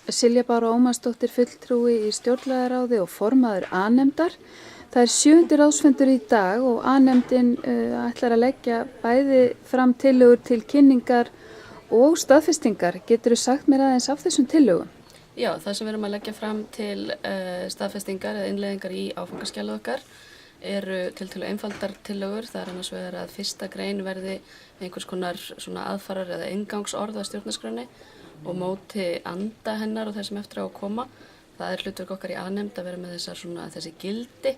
Silja Bára Ómarsdóttir fulltrúi í stjórnlagaráði og formaður A-nefndar. Það er 7. ráðsfundur í dag og A-nefndin ætlar að leggja bæði fram tillögur til kynningar og staðfestingar. Geturðu sagt mér aðeins af þessum tillögum? Já, það sem við erum að leggja fram til staðfestingar eða innleiðingar í áfangaskjalið okkar eru tiltölu einfaldar tillögur. Það er annars vegar að fyrsta grein verði einhvers konar svona aðfarar eða inngangsorð að stjórnarskránni og móti anda hennar og þessum eftir á að koma. Það er hlutverk okkar í A-nefnd að vera með þessi gildi.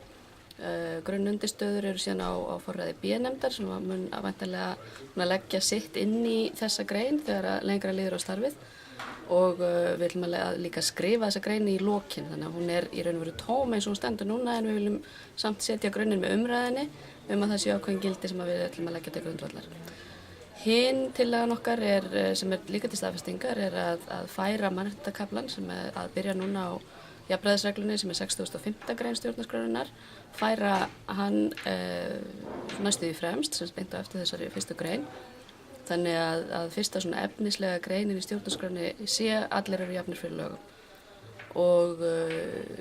Grunnundistöður eru síðan á forræði B-nefndar sem mun væntanlega leggja sitt inn í þessa grein þegar lengra líður á starfið og við ætlum að líka skrifa þessa grein í lokin, þannig að hún er í raun og veru tóm eins og hún stendur núna, en við viljum samt setja grunninn með umræðinni að það séu ákveðin gildi sem við ætlum að leggja til grundvallar. Hinn tillagan okkar sem er líka til staðfestingar að færa mannréttindakaflann sem er að byrja núna á jafnræðisreglunni sem er 65. grein stjórnarskrárinnar, færa hann næstu í fremst, sem beint á eftir þessari fyrstu grein. Þannig að fyrsta svona efnislega greinin í stjórnarskránni sé allir eru jafnir fyrir lögum. Og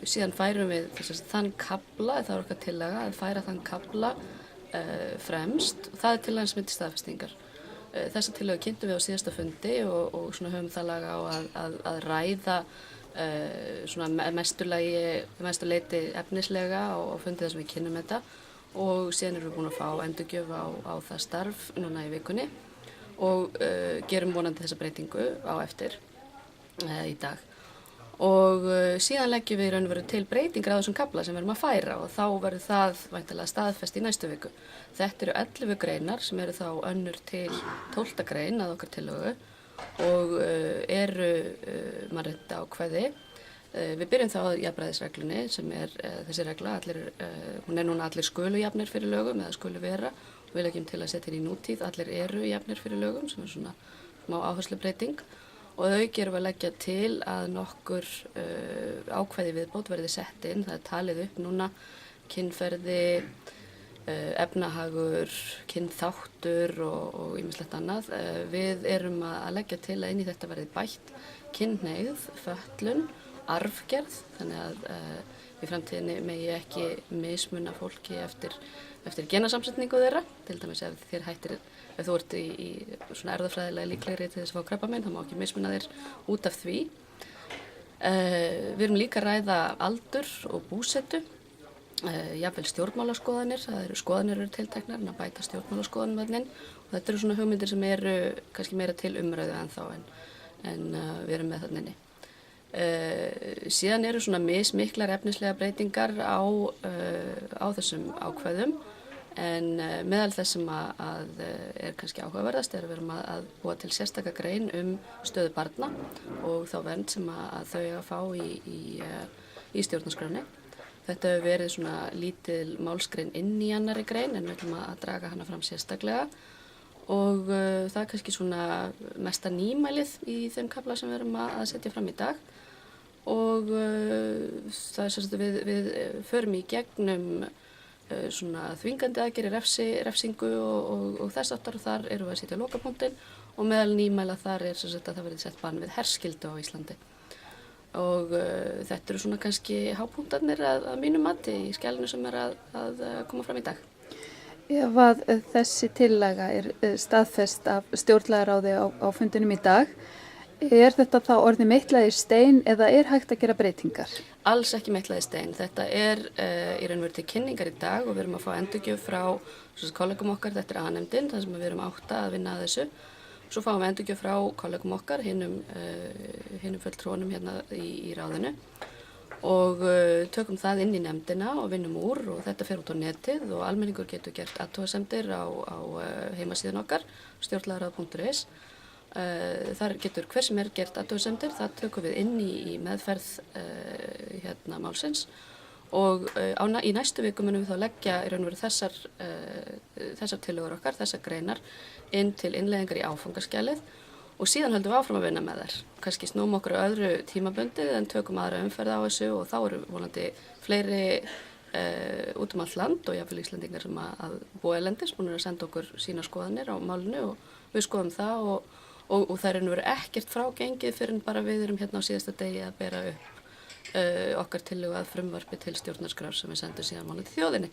síðan færum við þann kafla, það er okkar tillaga, að færa þann kafla fremst og það er tillagan sem er til staðfestingar. Þessa tillögu kynntum við á síðasta fundi og svona höfum það laga á að ræða svona mestu leyti efnislega og fundið þess að við kynnum þetta og síðan erum við búin að fá endurgjöf á það starf núna í vikunni og gerum vonandi þessa breytingu á eftir í dag. Og síðan leggjum við í raun og veru til breytingar á þessum kafla sem við erum að færa og þá verður það væntanlega staðfest í næstu viku. Þetta eru 11 greinar sem eru þá önnur til 12. grein að okkar tillögu og eru mannréttindaákvæði. Við byrjum þá á jafnræðisreglunni sem er þessi regla, hún er núna allir skulu jafnir fyrir lögum eða skulu vera og við leggjum til að setja inn í nútíð, allir eru jafnir fyrir lögum sem er svona smá áherslubreyting og þau gerum að leggja til að nokkur ákvæði viðbót verði sett inn, það er talið upp núna kynferði, efnahagur, kynþáttur og ýmislegt annað. Við erum að leggja til að inn í þetta verði bætt kynhneigð, fötlun, arfgerð, þannig að í framtíðinni megi ekki mismuna fólki eftir genasamsetningu þeirra, til dæmis ef þú ert í svona erfðafræðilega líklegri til þess að fá krabbamein, þá má ekki mismuna þér út af því. Við erum líka að ræða aldur og búsetu, jafnvel stjórnmálaskoðanir, skoðanir eru tilteknar en að bæta stjórnmálaskoðanum og þetta eru svona hugmyndir sem eru kannski meira til umræðu ennþá en við erum með þarna inni. Síðan eru svona mismiklar efnislega breytingar á þessum ákvæðum en meðal þess sem að er kannski áhugaverðast er að við erum að búa til sérstaka grein stöðu barna og þá vernd sem að þau að fá í stjórnarskránni. Þetta hefur verið svona lítil málsgrein inn í annarri grein en við ætlum að draga hana fram sérstaklega og það er kannski svona mesta nýmælið í þeim kafla sem við erum að setja fram í dag og það er sérstætt við förum í gegnum svona þvingandi aðgerðir, refsingu og þess aftar og þar erum við að setja lokapunktinn og meðal nýmæla þar er sérstætt að það verði sett bann við herskyldu á Íslandi. Og þetta eru svona kannski hápunktarnir að mínu mati í skjalinu sem er að koma fram í dag. Ef að þessi tillaga er staðfest af stjórnlagaráði á fundinum í dag, er þetta þá orðið meitlað í stein eða er hægt að gera breytingar? Alls ekki meitlað í stein. Þetta er í raun og veru til kynningar í dag og við erum að fá endurgjöf frá kollegum okkar, þetta er A-nefndin, þar sem við erum 8 að vinna að þessu. Svo fáum við endurgjöf frá kollegum okkar, hinum fulltrúunum hérna í ráðinu og tökum það inn í nefndina og vinnum úr og þetta fer út á netið og almenningur getur gert athugasemdir á heimasíðan okkar, stjórnlagaráð.is. Þar getur hver sem gert athugasemdir, það tökum við inn í meðferð málsins og í næstu viku munum við þá leggja í raun og veru þessar tillögur okkar, þessar greinar inn til innleiðingar í áfangaskjalið og síðan höldum við áfram að vinna með þær. Kannski snúum okkur öðru tímabundið en tökum aðra umferð á þessu og þá eru vonandi fleiri út allt land og jafnvel Íslendingar sem að búa erlendis búin að senda okkur sína skoðanir á málinu og við skoðum það og það er nú ekkert frágengið fyrir en bara við erum hérna á síðasta degi að bera upp okkar tillögu að frumvarpi til stjórnarskrár sem við sendum síðan mánuð til þjóðinni.